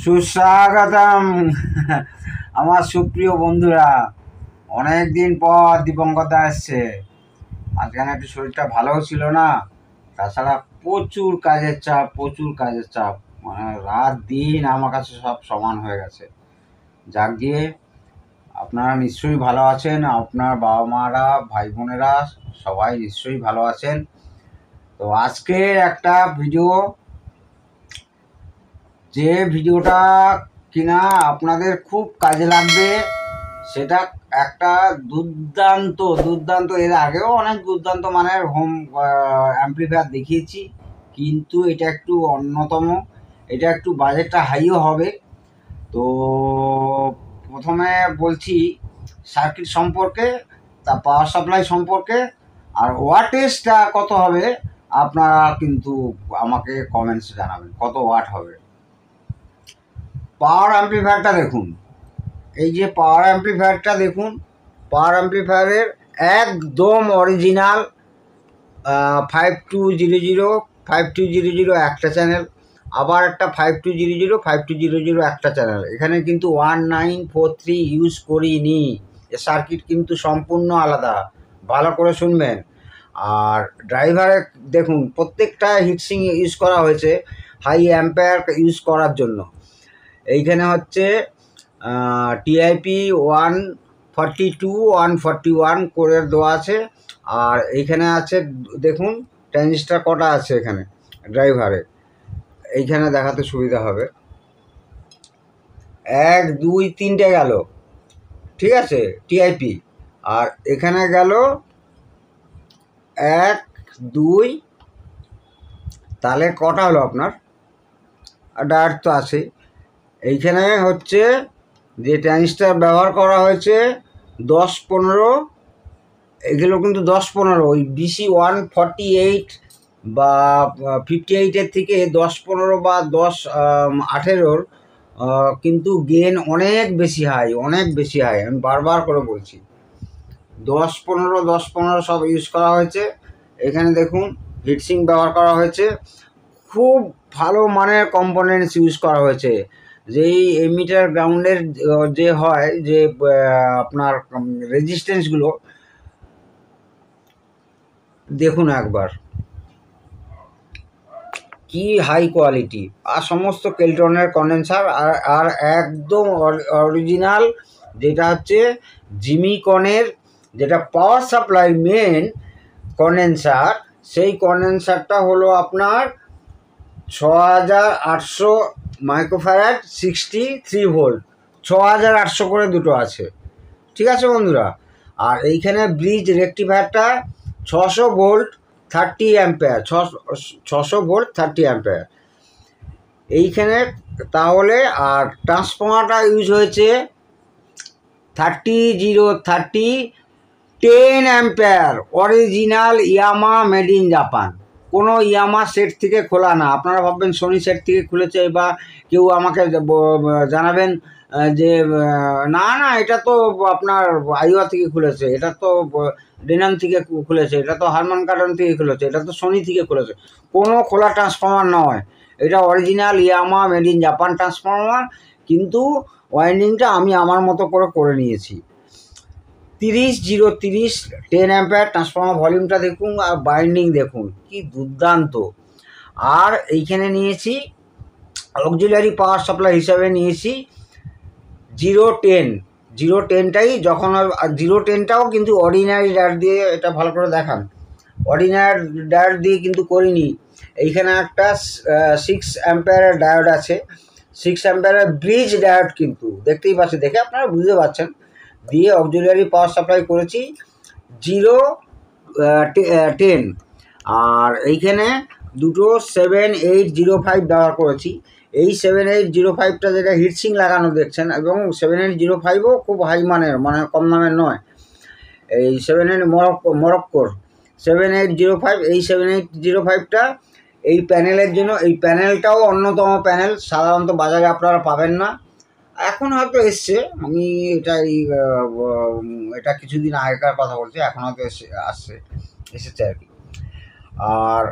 সুস্বাগতম আমার সুপ্রিয় বন্ধুরা। অনেক দিন পর দীপঙ্কর দা এসছে। মাঝখানে একটু শরীরটা ভালোও ছিল না, তাছাড়া প্রচুর কাজের চাপ, মানে রাত দিন আমার কাছে সব সমান হয়ে গেছে। যাক গিয়ে আপনারা নিশ্চয়ই ভালো আছেন, আপনার বাবা মারা, ভাই বোনেরা সবাই নিশ্চয়ই ভালো আছেন। তো আজকে একটা ভিডিওটা কিনা আপনাদের খুব কাজে লাগবে, সেটা একটা দুর্দান্ত এর আগেও অনেক দুর্দান্ত মানের হোম অ্যাম্প্লিফায়ার দেখিয়েছি, কিন্তু এটা একটু অন্যতম, এটা একটু বাজেটটা হাইও হবে। তো প্রথমে বলছি সার্কিট সম্পর্কে, তা পাওয়ার সাপ্লাই সম্পর্কে, আর ওয়াটেজটা কত হবে আপনারা কিন্তু আমাকে কমেন্টস জানাবেন কত ওয়াট হবে। পাওয়ার অ্যাম্প্লিফায়ারটা দেখুন, এই যে পাওয়ার অ্যাম্প্লিফায়ারটা দেখুন, পাওয়ার অ্যাম্প্লিফায়ারের একদম অরিজিনাল 5200 একটা চ্যানেল, আবার একটা 5200 একটা চ্যানেল। এখানে কিন্তু 1943 ইউজ করিনি, এ সার্কিট কিন্তু সম্পূর্ণ আলাদা, ভালো করে শুনবেন। আর ড্রাইভারে দেখুন প্রত্যেকটা হিটসিং ইউজ করা হয়েছে হাই অ্যাম্পায়ার ইউজ করার জন্য। এইখানে হচ্ছে টিআইপি 142 141 কোরের দেওয়া আছে। আর এইখানে আছে দেখুন ট্রানজিস্টার কটা আছে এখানে ড্রাইভারে, এইখানে দেখাতে সুবিধা হবে। 1 2 3টে গেল, ঠিক আছে টিআইপি। আর এখানে গেল 1 2, তাহলে কটা হলো আপনার? ডায়ার তো আছে। এইখানে হচ্ছে যে ট্রানজিস্টার ব্যবহার করা হয়েছে 10-15, এগুলো কিন্তু 10-15 ওই BC 148 বা 58-এর থেকে 10-15 বা 10-18 কিন্তু গেন অনেক বেশি হাই, আমি বারবার করে বলছি 10-15 সব ইউজ করা হয়েছে। এখানে দেখুন হিটসিং ব্যবহার করা হয়েছে, খুব ভালো মানের কম্পোনেন্টস ইউজ করা হয়েছে। যেই এমিটার গ্রাউন্ডের যে হয় যে আপনার রেজিস্ট্যান্সগুলো দেখুন একবার, কি হাই কোয়ালিটি। আর সমস্ত কেলটনের কন্ডেন্সার, আর একদম অরিজিনাল যেটা হচ্ছে জিমিকনের যেটা পাওয়ার সাপ্লাই মেন কন্ডেন্সার, সেই কন্ডেন্সারটা হলো আপনার 6800 মাইক্রোফ্যারাড 63 ভোল্ট, 6800 করে দুটো আছে, ঠিক আছে বন্ধুরা। আর এইখানে ব্রিজ রেকটিফায়ারটা 600 ভোল্ট 30 অ্যাম্পেয়ার, 600 ভোল্ট 30 অ্যাম্পেয়ার এইখানে। তাহলে আর ট্রান্সফর্মারটা ইউজ হয়েছে 30 10 ampere, original Yama, made in Japan, কোনো ইয়ামা সেট থেকে খোলা না। আপনারা ভাববেন সোনি সেট থেকে খুলেছে, বা কেউ আমাকে জানাবেন যে না এটা তো আপনার আইওয়া থেকে খুলেছে, এটা তো ডেনাম থেকে খুলেছে, এটা তো হারমান কার্ডন থেকে খুলেছে, এটা তো সোনি থেকে খুলেছে। কোনো খোলা ট্রান্সফর্মার নয়, এটা original Yama made in Japan transformer. কিন্তু ওয়াইন্ডিংটা আমি আমার মতো করে নিয়েছি। 30 10 অ্যাম্পেয়ার ট্রান্সফর্মার, ভলিউমটা দেখুন আর বাইন্ডিং দেখুন কি দুর্দান্ত। আর এইখানে নিয়েছি অক্সিলারি পাওয়ার সাপ্লাই হিসাবে নিয়েছি 010টাই, যখন 010টাও কিন্তু অর্ডিনারি ডায়োড দিয়ে, এটা ভালো করে দেখান, অর্ডিনারি ডায়োড দিয়ে কিন্তু করিনি। এইখানে একটা 6 অ্যাম্পেয়ারের ডায়োড আছে, 6 অ্যাম্পেয়ারের ব্রিজ ডায়োড, কিন্তু দেখতেই পাচ্ছেন, দেখে আপনারা বুঝতে পারছেন, দিয়ে অক্সিলারি পাওয়ার সাপ্লাই করেছি 010। আর এইখানে দুটো 7805 ব্যবহার করেছি। এই 7805টা যেটা হিটসিং লাগানো দেখছেন, এবং 7805ও খুব হাই মানের, মানে কম দামের নয়। এই 78 মরক্কোর 7805, এই 7805টা এই প্যানেলের জন্য। এই প্যানেলটাও অন্যতম প্যানেল, সাধারণত বাজারে আপনারা পাবেন না, এখন হয়তো এসছে। আমি এটা কিছুদিন আগেকার কথা বলছি, এখন হয়তো এসেছে আর কি। আর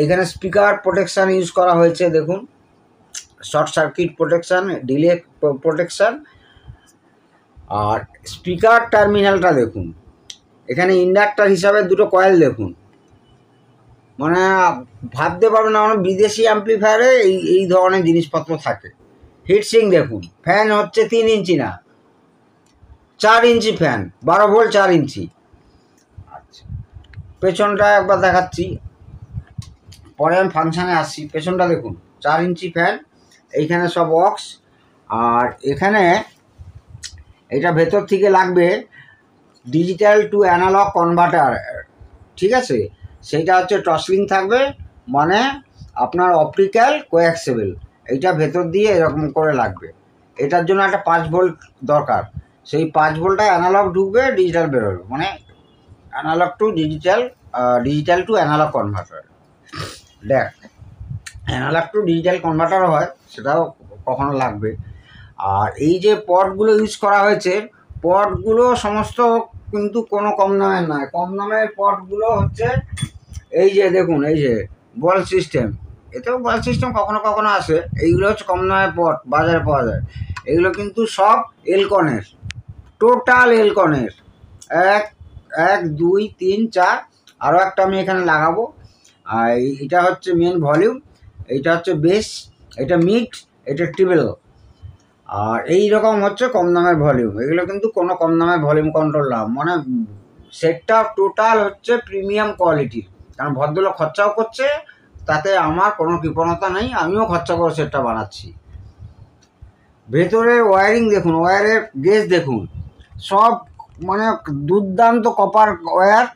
এইখানে স্পিকার প্রোটেকশান ইউজ করা হয়েছে দেখুন, short circuit protection, delay protection. আর স্পিকার টার্মিনালটা দেখুন, এখানে ইন্ডাক্টার হিসাবে দুটো কয়েল দেখুন, মানে ভাবতে পারবেন না, মানে বিদেশি অ্যাম্প্লিফায়ারে এই ধরনের জিনিসপত্র থাকে। হিটসিং দেখুন, ফ্যান হচ্ছে 3 ইঞ্চি না 4 ইঞ্চি ফ্যান, 12 ভোল্ট 4 ইঞ্চি। আচ্ছা, পেছনটা একবার দেখাচ্ছি, পরে আমি ফাংশানে আসছি। পেছনটা দেখুন, 4 ইঞ্চি ফ্যান, এইখানে সব অক্স। আর এখানে এটা ভেতর থেকে লাগবে ডিজিটাল টু অ্যানালগ কনভার্টার, ঠিক আছে? সেইটা হচ্ছে টসলিং থাকবে, মানে আপনার অপটিক্যাল কোঅ্যাক্সিবল, এইটা ভেতর দিয়ে এরকম করে লাগবে। এটার জন্য একটা 5 ভোল্ট দরকার, সেই 5 ভোল্টটা অ্যানালগ ঢুকবে, ডিজিটাল বেরোবে, মানে analogue to digital, digital to analogue converter. দেখ, অ্যানালগ টু ডিজিটাল কনভার্টারও হয়, সেটাও কখনো লাগবে। আর এই যে পটগুলো ইউজ করা হয়েছে, পটগুলো সমস্ত কিন্তু কোনো কম দামের নয়। কম দামের পটগুলো হচ্ছে এই যে দেখুন, এই যে বল সিস্টেম, এতেও বল সিস্টেম কখনো কখনো আসে, এইগুলো হচ্ছে কম দামের পট বাজারে পাওয়া যায়। এগুলো কিন্তু সব এলকনের, টোটাল এলকনের, 1 1 2 3 4, আরও একটা আমি এখানে লাগাবো। আর এটা হচ্ছে মেন ভলিউম, এইটা হচ্ছে বেস, এটা মিড, এটা ট্রিবল। আর এই রকম হচ্ছে কম দামের ভলিউম। এগুলো কিন্তু কোনো কম দামের ভলিউম কন্ট্রোল না, মানে সেটটা টোটাল হচ্ছে প্রিমিয়াম কোয়ালিটির। কারণ ভদ্রলোক খরচাও করছে, তাতে আমার কোনো কৃপণতা নেই, আমিও খরচা করে সেটটা বানাচ্ছি। ভেতরে ওয়্যারিং দেখুন, ওয়্যারের গেজ দেখুন, সব মানে দুর্দান্ত কপার ওয়্যার।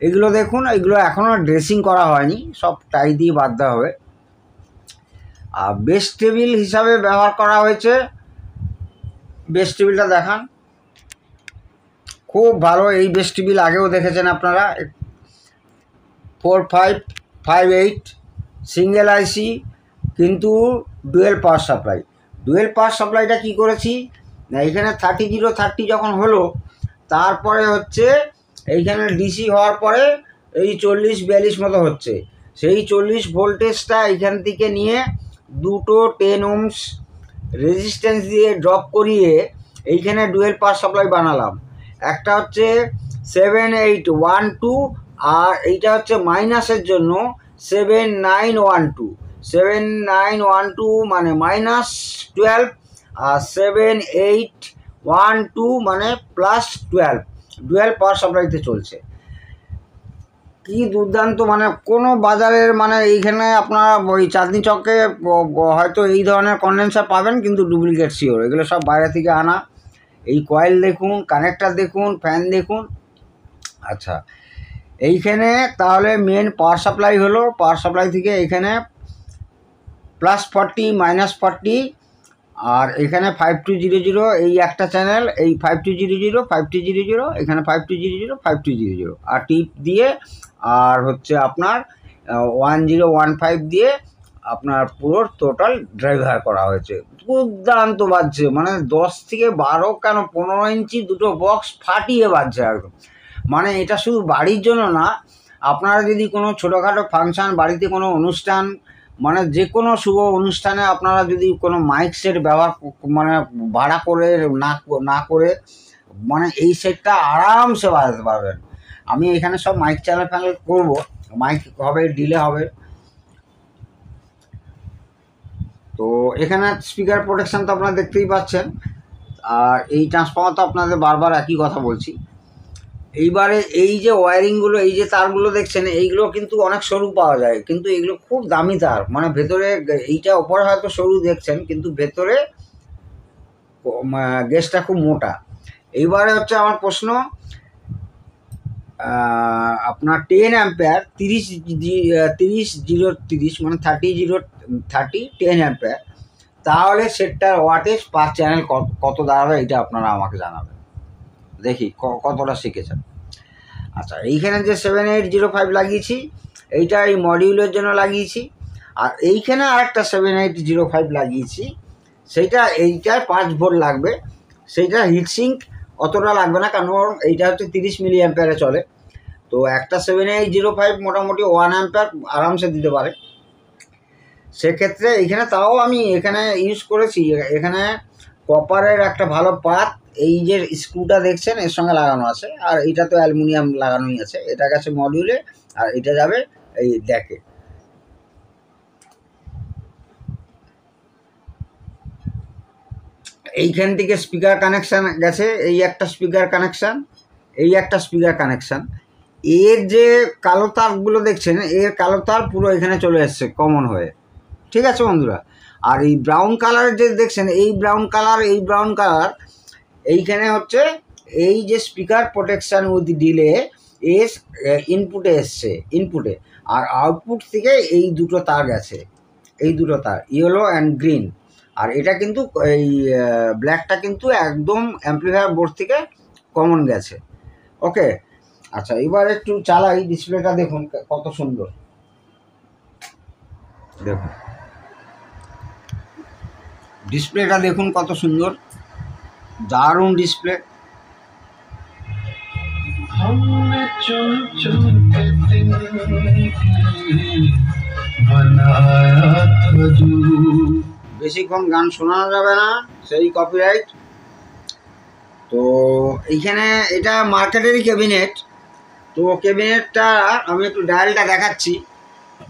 এগুলো দেখুন, এগুলো এখনও ড্রেসিং করা হয়নি, সব টাই দিয়ে বাঁধতে হবে। আর বেস টেবিল হিসাবে ব্যবহার করা হয়েছে, বেস টেবিলটা দেখান, খুব ভালো। এই বেস টেবিল আগেও দেখেছেন আপনারা, 4558 সিঙ্গেল আইসি, কিন্তু ডুয়েল পাওয়ার সাপ্লাই। ডুয়েল পাওয়ার সাপ্লাইটা কী করেছি না, এইখানে 3030 যখন হলো, তারপরে হচ্ছে এইখানে ডিসি হওয়ার পরে এই 40-42 মতো হচ্ছে, সেই 40 ভোল্টেজটা এইখান থেকে নিয়ে দুটো 10 ohms রেজিস্ট্যান্স দিয়ে ড্রপ করিয়ে এইখানে ডুয়েল পাওয়ার সাপ্লাই বানালাম। একটা হচ্ছে 7812, আর এইটা হচ্ছে মাইনাসের জন্য 7912। 7912 মানে -12, আর 7812 মানে +12, ডুয়েল পাওয়ার সাপ্লাইতে চলছে। কি দুর্দান্ত, মানে কোনো বাজারের, মানে এইখানে আপনারা ওই চাঁদনি চকে হয়তো এই ধরনের কন্ডেন্সার পাবেন, কিন্তু ডুপ্লিকেট শিওর, এগুলো সব বাইরে থেকে আনা। এই কয়েল দেখুন, কানেক্টার দেখুন, ফ্যান দেখুন। আচ্ছা, এইখানে তাহলে মেন পাওয়ার সাপ্লাই হলো, পাওয়ার সাপ্লাই থেকে এইখানে +40 -40, আর এখানে 5200, এই একটা চ্যানেল, এই 5200 5200, এখানে 5200 5200, আর টিপ দিয়ে, আর হচ্ছে আপনার 1015 দিয়ে আপনার পুরো টোটাল ড্রাইভার করা হয়েছে। দুর্দান্ত বাজছে, মানে 10 থেকে 12 কেন 15 ইঞ্চি দুটো বক্স ফাটিয়ে বাজছে একদম। মানে এটা শুধু বাড়ির জন্য না, আপনারা যদি কোনো ছোটোখাটো ফাংশান, বাড়িতে কোনো অনুষ্ঠান, মানে যে কোনো শুভ অনুষ্ঠানে আপনারা যদি কোনো মাইক সেট ব্যবহার, মানে ভাড়া করে না করে, মানে এই সেটটা আরামসে বাজাতে পারবেন। আমি এখানে সব মাইক চ্যানেল ফ্যানেল করবো, মাইক হবে, ডিলে হবে। তো এখানে স্পিকার প্রোটেকশান তো আপনারা দেখতেই পাচ্ছেন, আর এই ট্রান্সফর্মার তো আপনাদের বারবার একই কথা বলছি। এইবারে এই যে ওয়্যারিংগুলো, এই যে তারগুলো দেখছেন, এইগুলো কিন্তু অনেক সরু পাওয়া যায়, কিন্তু এগুলো খুব দামি তার, মানে ভেতরে এইটা ওপরে হয়তো সরু দেখছেন, কিন্তু ভেতরে গেজটা খুব মোটা। এইবারে হচ্ছে আমার প্রশ্ন, আপনার 10 অ্যাম্পিয়ার 30 মানে 30 10 অ্যাম্পিয়ার, তাহলে সেটটার ওয়াটেজ পার চ্যানেল কত দাঁড়াবে, এটা আপনারা আমাকে জানাবেন, দেখি কতটা শিখেছেন। আচ্ছা, এইখানে যে 7805 লাগিয়েছি, এইটা এই মডিউলের জন্য লাগিয়েছি। আর এইখানে আরেকটা 7805 লাগিয়েছি, সেইটা এইটায় 5 ভোল্ট লাগবে, সেইটা হিটসিঙ্ক অতটা লাগবে না, কারণ এইটা হচ্ছে 30 মিলি অ্যাম্পিয়ারে চলে। তো একটা 7805 মোটামুটি 1 অ্যাম্পিয়ার আরামসে দিতে পারে। সেক্ষেত্রে এখানে তাও আমি এখানে ইউজ করেছি, এখানে কপারের একটা ভালো পাত, এই যে স্ক্রুটা দেখছেন এর সঙ্গে লাগানো আছে, আর এটা তো অ্যালুমিনিয়াম লাগানোই আছে, এটা গেছে মডিউলে আর এটা যাবে এই ড্যাকে। এইখান থেকে স্পিকার কানেকশান গেছে, এই একটা স্পিকার কানেকশান, এই একটা স্পিকার কানেকশান। এর যে কালো তারগুলো দেখছেন, এর কালো তার পুরো এখানে চলে এসছে কমন হয়ে, ঠিক আছে বন্ধুরা। আর এই ব্রাউন কালার যে দেখছেন, এই ব্রাউন কালার এইখানে হচ্ছে এই যে স্পিকার প্রোটেকশান উইথ ডিলে এস ইনপুটে এসছে, ইনপুটে। আর আউটপুট থেকে এই দুটো তার গেছে, এই দুটো তার ইয়েলো অ্যান্ড গ্রিন। আর এটা কিন্তু এই ব্ল্যাকটা কিন্তু একদম অ্যাম্প্লিফায়ার বোর্ড থেকে কমন গেছে। ওকে, আচ্ছা এবার একটু চালাই, ডিসপ্লেটা দেখুন কত সুন্দর, দেখুন ডিসপ্লেটা দেখুন কত সুন্দর, দারুণ ডিসপ্লে। বেশিক্ষণ গান শোনানো যাবে না, সেই কপিরাইট। তো এইখানে এটা মার্কেটেরই ক্যাবিনেট। তো ক্যাবিনেটটা আমি একটু ডায়ালটা দেখাচ্ছি।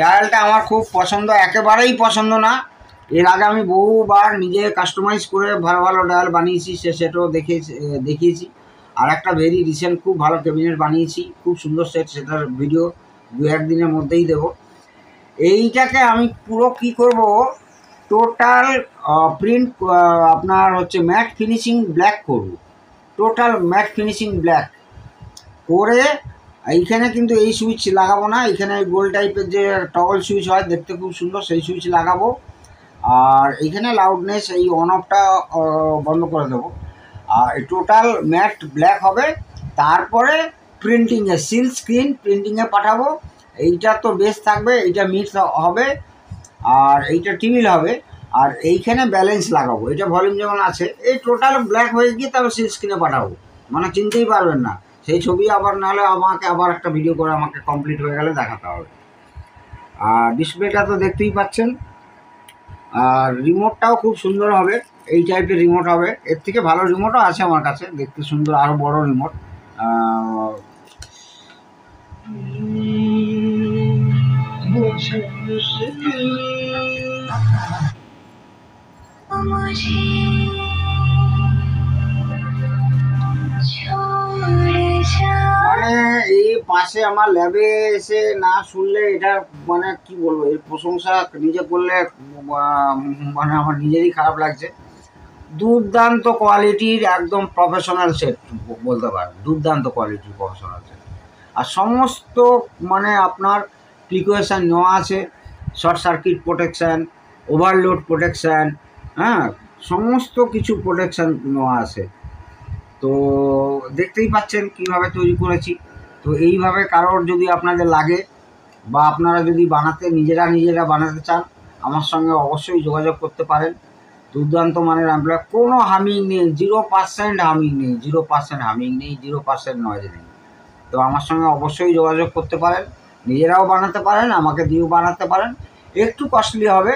ডায়ালটা আমার খুব পছন্দ, একেবারেই পছন্দ না। এর আগে আমি বহুবার নিজে কাস্টমাইজ করে ভালো ভালো ডায়াল বানিয়েছি, সেটাও দেখিয়েছি। আর একটা ভেরি রিসেন্ট খুব ভালো ক্যাবিনেট বানিয়েছি, খুব সুন্দর সেট, সেটার ভিডিও 2-1 দিনের মধ্যেই দেব। এইটাকে আমি পুরো কি করব, টোটাল প্রিন্ট আপনার হচ্ছে ম্যাট ফিনিশিং ব্ল্যাক করব, টোটাল ম্যাট ফিনিশিং ব্ল্যাক করে। এইখানে কিন্তু এই সুইচ লাগাবো না, এখানে গোল টাইপের যে টগল সুইচ হয় দেখতে খুব সুন্দর, সেই সুইচ লাগাবো। আর এইখানে লাউডনেস এই অন অফটা বন্ধ করে দেবো। আর টোটাল ম্যাট ব্ল্যাক হবে। তারপরে প্রিন্টিংয়ে সিল স্ক্রিন প্রিন্টিংয়ে পাঠাবো। এইটা তো বেস থাকবে, এইটা মিক্স হবে, আর এইটা টিবিল হবে। আর এইখানে ব্যালেন্স লাগাবো, এটা ভলিউম যেমন আছে, এই টোটাল ব্ল্যাক হয়ে গিয়ে তারপর সিল স্ক্রিনে পাঠাবো, মানে চিনতেই পারবেন না। সেই ছবি আবার নাহলে আমাকে আবার একটা ভিডিও করে আমাকে কমপ্লিট হয়ে গেলে দেখাতে হবে। আর ডিসপ্লেটা তো দেখতেই পাচ্ছেন। আর রিমোটটাও খুব সুন্দর হবে, এই টাইপের রিমোট হবে। এর থেকে ভালো রিমোটও আছে আমার কাছে, দেখতে সুন্দর, আরও বড় রিমোট। মানে এই পাশে আমার ল্যাবে এসে না শুনলে এটা মানে কি বলবো, এর প্রশংসা নিজে করলে মানে আমার নিজেরই খারাপ লাগছে। দুর্দান্ত কোয়ালিটির একদম প্রফেশনাল সেট বলতে পারেন, দুর্দান্ত কোয়ালিটির প্রফেশনাল সেট। আর সমস্ত মানে আপনার প্রিকশন নেওয়া আছে, short circuit protection, overload protection, হ্যাঁ সমস্ত কিছু প্রোটেকশান নেওয়া আছে। তো দেখতেই পাচ্ছেন কিভাবে তৈরি করেছি। তো এইভাবে কারোর যদি আপনাদের লাগে বা আপনারা যদি নিজেরা বানাতে চান, আমার সঙ্গে অবশ্যই যোগাযোগ করতে পারেন। দুর্দান্ত মানের অ্যাম্পলিফায়ার, কোনো হামিং নেই, 0% হামিং নেই, 0% হামিং নেই, 0% নয়েজ নেই। তো আমার সঙ্গে অবশ্যই যোগাযোগ করতে পারেন, নিজেরাও বানাতে পারেন, আমাকে দিয়েও বানাতে পারেন। একটু কস্টলি হবে।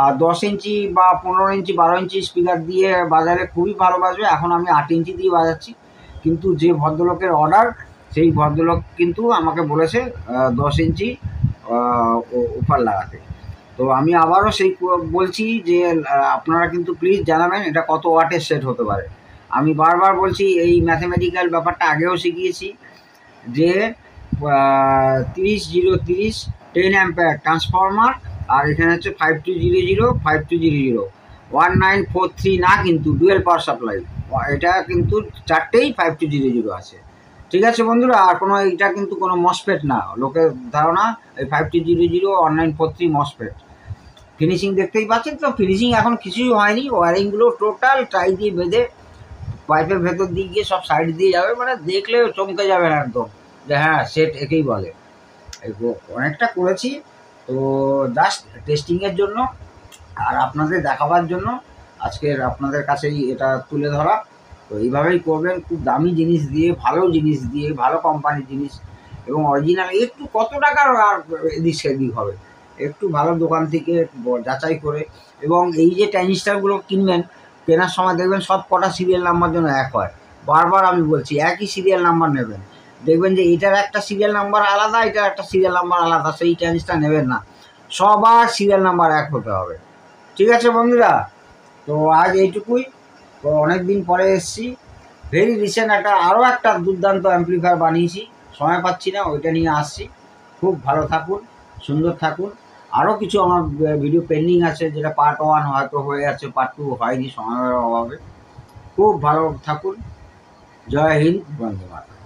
আর 10 ইঞ্চি বা 15 ইঞ্চি 12 ইঞ্চি স্পিকার দিয়ে বাজারে খুবই ভালো বাজবে। এখন আমি 8 ইঞ্চি দিয়ে বাজাচ্ছি, কিন্তু যে ভদ্রলোকের অর্ডার, সেই ভদ্রলোক কিন্তু আমাকে বলেছে 10 ইঞ্চি উপহার লাগাতে। তো আমি আবারও সেই বলছি যে আপনারা কিন্তু প্লিজ জানাবেন এটা কত ওয়াটের সেট হতে পারে। আমি বারবার বলছি, এই ম্যাথমেটিক্যাল ব্যাপারটা আগেও শিখিয়েছি যে 30-0-30 10 অ্যাম্পিয়ার ট্রান্সফরমার। আর এখানে হচ্ছে 5200 5200 1943 না, কিন্তু ডুয়েল পাওয়ার সাপ্লাই, এটা কিন্তু চারটেই 5200 আছে। ঠিক আছে বন্ধুরা, আর কোনো এটা কিন্তু কোনো মসফেট না, লোকের ধারণা এই 5200 1943 মসফেট। ফিনিশিং দেখতেই পাচ্ছেন তো, ফিনিশিং এখন কিছুই হয়নি, ওয়ারিংগুলো টোটাল টাই দিয়ে বেঁধে পাইপের ভেতর দিয়ে গিয়ে সব সাইড দিয়ে যাবে, মানে দেখলে চমকে যাবেন একদম যে হ্যাঁ সেট একেই বলে। অনেকটা করেছি, তো জাস্ট টেস্টিংয়ের জন্য আর আপনাদের দেখাবার জন্য আজকের আপনাদের কাছেই এটা তুলে ধরা। তো এইভাবেই করবেন, খুব দামি জিনিস দিয়ে, ভালো জিনিস দিয়ে, ভালো কোম্পানির জিনিস এবং অরিজিনাল। একটু কত টাকার আর এদিক সেদিক হবে, একটু ভালো দোকান থেকে যাচাই করে। এবং এই যে ট্রানজিস্টারগুলো কিনবেন, কেনার সময় দেখবেন সব কটা সিরিয়াল নাম্বার যেন এক হয়। বারবার আমি বলছি একই সিরিয়াল নাম্বার নেবেন। দেখবেন যে এটার একটা সিরিয়াল নাম্বার আলাদা, এটার একটা সিরিয়াল নাম্বার আলাদা, সেই ট্রানজিস্টার নেবেন না। সবার সিরিয়াল নাম্বার এক হতে হবে। ঠিক আছে বন্ধুরা, তো আজ এইটুকুই। তো অনেক দিন পরে এসেছি, ভেরি রিসেন্ট আরও একটা দুর্দান্ত অ্যাম্প্লিফায়ার বানিয়েছি, সময় পাচ্ছি না, ওইটা নিয়ে আসছি। খুব ভালো থাকুন, সুন্দর থাকুন। আরও কিছু আমার ভিডিও পেন্ডিং আছে, যেটা পার্ট 1 হয়তো হয়ে আছে, পার্ট 2 হয়নি সময়ের অভাবে। খুব ভালো থাকুন। জয় হিন্দ, বন্দে মাতরম।